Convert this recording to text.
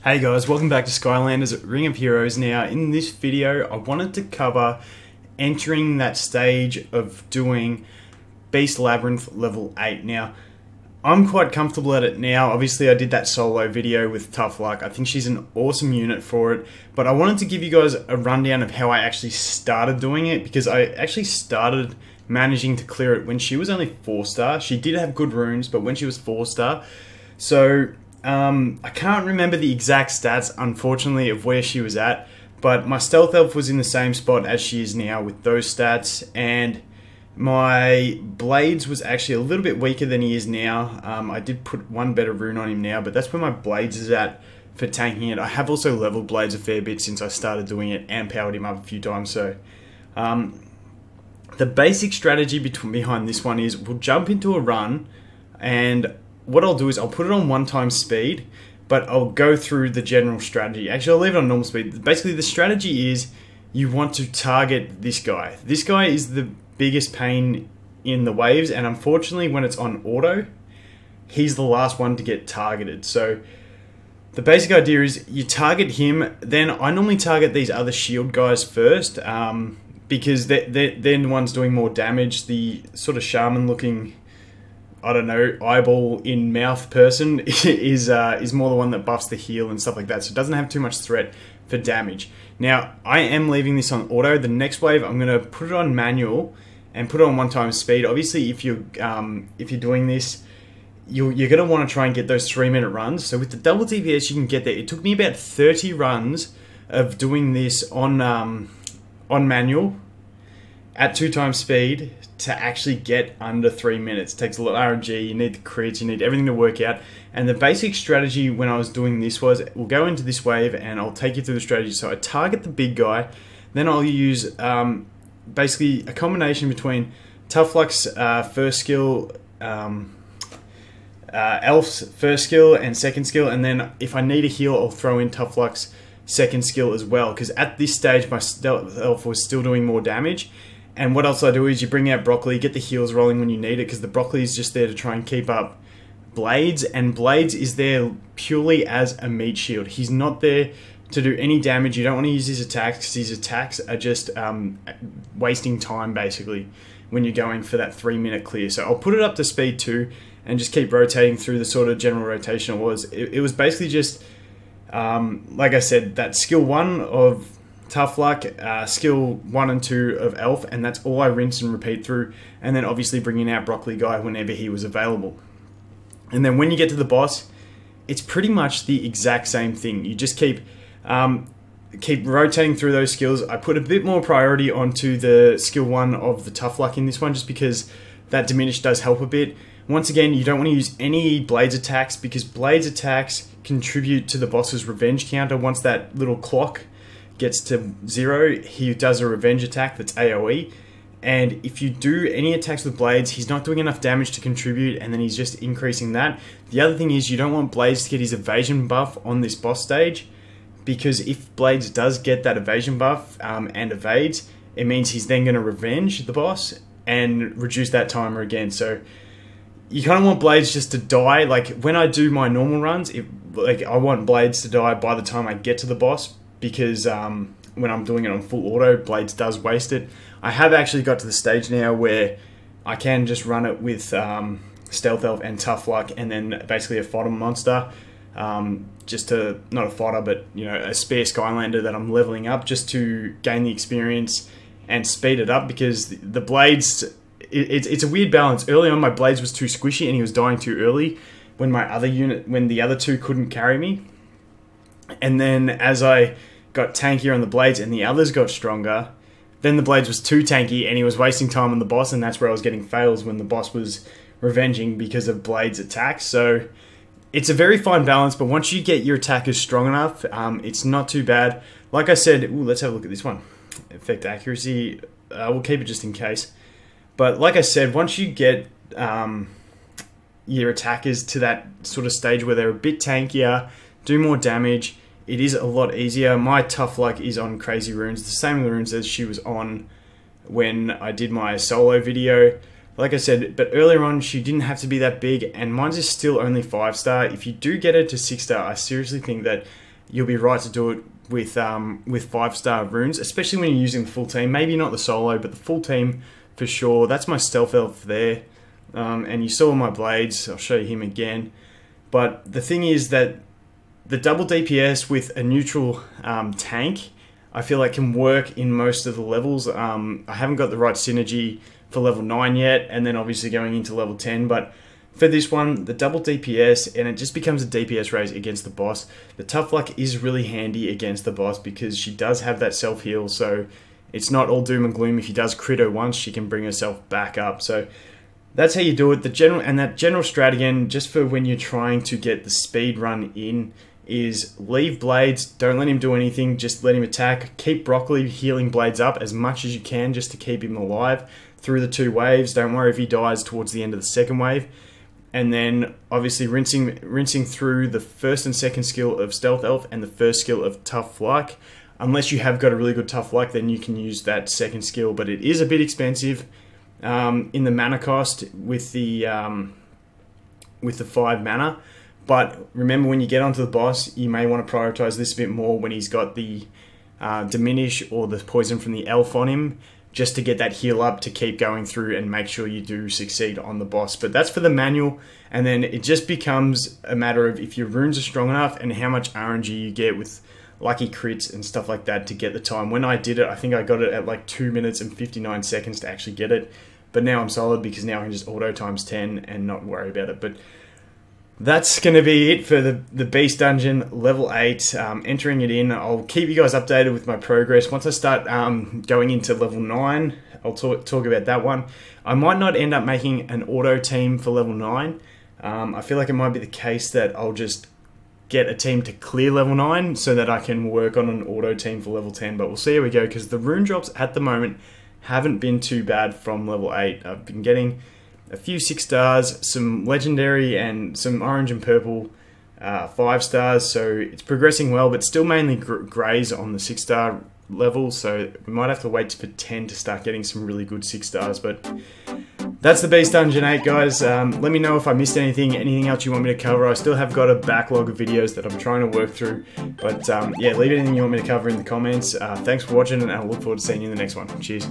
Hey guys, welcome back to Skylanders Ring of Heroes. Now, in this video, I wanted to cover entering that stage of doing Beast Labyrinth level 8. Now, I'm quite comfortable at it now. Obviously, I did that solo video with Tough Luck. I think she's an awesome unit for it. But I wanted to give you guys a rundown of how I actually started doing it, because I actually started managing to clear it when she was only 4-star. She did have good runes, but when she was 4-star. So I can't remember the exact stats, unfortunately, of where she was at, but my Stealth Elf was in the same spot as she is now with those stats, and my Blades was actually a little bit weaker than he is now. I did put one better rune on him now, but that's where my Blades is at for tanking it. I have also leveled Blades a fair bit since I started doing it and powered him up a few times, so the basic strategy behind this one is we'll jump into a run, and what I'll do is I'll put it on 1x speed, but I'll go through the general strategy. Actually, I'll leave it on normal speed. Basically, the strategy is you want to target this guy. This guy is the biggest pain in the waves, and unfortunately, when it's on auto, he's the last one to get targeted. So the basic idea is you target him, then I normally target these other shield guys first, because they're the ones doing more damage. The sort of shaman-looking, I don't know, eyeball in mouth person is more the one that buffs the heal and stuff like that, so it doesn't have too much threat for damage. Now, I am leaving this on auto. The next wave, I'm going to put it on manual and put it on 1x speed. Obviously, if you're doing this, you're going to want to try and get those 3-minute runs. So with the double DPS, you can get there. It took me about 30 runs of doing this on manual at 2x speed to actually get under 3 minutes. It takes a lot of RNG, you need the crits, you need everything to work out. And the basic strategy when I was doing this was, we'll go into this wave and I'll take you through the strategy. So I target the big guy, then I'll use basically a combination between Tough Luck's first skill, Elf's first skill and second skill, and then if I need a heal, I'll throw in Tough Luck's second skill as well, because at this stage my Stealth Elf was still doing more damage. And what else I do is you bring out Broccoli, get the heals rolling when you need it, because the Broccoli is just there to try and keep up Blades, and Blades is there purely as a meat shield. He's not there to do any damage. You don't want to use his attacks, because his attacks are just wasting time, basically, when you're going for that 3-minute clear. So I'll put it up to speed 2 and just keep rotating through the sort of general rotation it was. It was basically just, like I said, that skill 1 of Tough Luck, skill 1 and 2 of Elf, and that's all I rinse and repeat through, and then obviously bringing out Broccoli Guy whenever he was available. And then when you get to the boss, it's pretty much the exact same thing. You just keep rotating through those skills. I put a bit more priority onto the skill 1 of the Tough Luck in this one, just because that diminished does help a bit. Once again, you don't want to use any Blades attacks, because Blades attacks contribute to the boss's revenge counter. Once that little clock gets to 0, he does a revenge attack that's AoE, and if you do any attacks with Blades, he's not doing enough damage to contribute, and then he's just increasing that. The other thing is you don't want Blades to get his evasion buff on this boss stage, because if Blades does get that evasion buff and evades, it means he's then going to revenge the boss and reduce that timer again. So you kind of want Blades just to die. Like when I do my normal runs, I want Blades to die by the time I get to the boss, because when I'm doing it on full auto, Blades does waste it. I have actually got to the stage now where I can just run it with Stealth Elf and Tough Luck, and then basically a fodder monster, just to, not a fodder, but you know, a spare Skylander that I'm leveling up just to gain the experience and speed it up, because the Blades, it's a weird balance. Early on my Blades was too squishy and he was dying too early when the other two couldn't carry me. And then as I got tankier on the Blades and the others got stronger, then the Blades was too tanky and he was wasting time on the boss, and that's where I was getting fails when the boss was revenging because of Blades attacks. So it's a very fine balance, but once you get your attackers strong enough, it's not too bad. Like I said, let's have a look at this one. Effect accuracy, we'll keep it just in case. But like I said, once you get your attackers to that sort of stage where they're a bit tankier, do more damage, it is a lot easier. My Tough Luck is on crazy runes, the same runes as she was on when I did my solo video. Like I said, but earlier on she didn't have to be that big, and mine's is still only 5-star. If you do get her to 6-star, I seriously think that you'll be right to do it with 5-star runes, especially when you're using the full team. Maybe not the solo, but the full team for sure. That's my stealth elf there. And you saw my blades. I'll show you him again. But the thing is that the double DPS with a neutral tank, I feel like can work in most of the levels. I haven't got the right synergy for level 9 yet, and then obviously going into level 10. But for this one, the double DPS, and it just becomes a DPS raise against the boss. The Tough Luck is really handy against the boss because she does have that self-heal, so it's not all doom and gloom. If he does crit her once, she can bring herself back up. So that's how you do it. That general strat again, just for when you're trying to get the speed run in, is leave blades, don't let him do anything, just let him attack. Keep Broccoli healing blades up as much as you can just to keep him alive through the 2 waves. Don't worry if he dies towards the end of the 2nd wave. And then obviously rinsing through the 1st and 2nd skill of Stealth Elf and the 1st skill of Tough Luck. Unless you have got a really good Tough Luck, then you can use that 2nd skill, but it is a bit expensive in the mana cost with the 5 mana. But remember, when you get onto the boss, you may want to prioritize this a bit more when he's got the diminish or the poison from the elf on him, just to get that heal up to keep going through and make sure you do succeed on the boss. But that's for the manual, and then it just becomes a matter of if your runes are strong enough and how much RNG you get with lucky crits and stuff like that to get the time. When I did it, I think I got it at like 2 minutes and 59 seconds to actually get it. But now I'm solid because now I can just auto times 10 and not worry about it. But that's going to be it for the Beast Dungeon level 8. Entering it in, I'll keep you guys updated with my progress. Once I start going into level 9, I'll talk about that one. I might not end up making an auto team for level 9. I feel like it might be the case that I'll just get a team to clear level 9 so that I can work on an auto team for level 10. But we'll see how we go, because the rune drops at the moment haven't been too bad from level 8. I've been getting a few 6 stars, some legendary and some orange and purple 5 stars, so it's progressing well, but still mainly greys on the 6 star level, so we might have to wait for 10 to start getting some really good 6 stars. But that's the Beast Dungeon 8, guys. Let me know if I missed anything else you want me to cover. I still have got a backlog of videos that I'm trying to work through, but yeah, leave anything you want me to cover in the comments. Thanks for watching, and I'll look forward to seeing you in the next one. Cheers.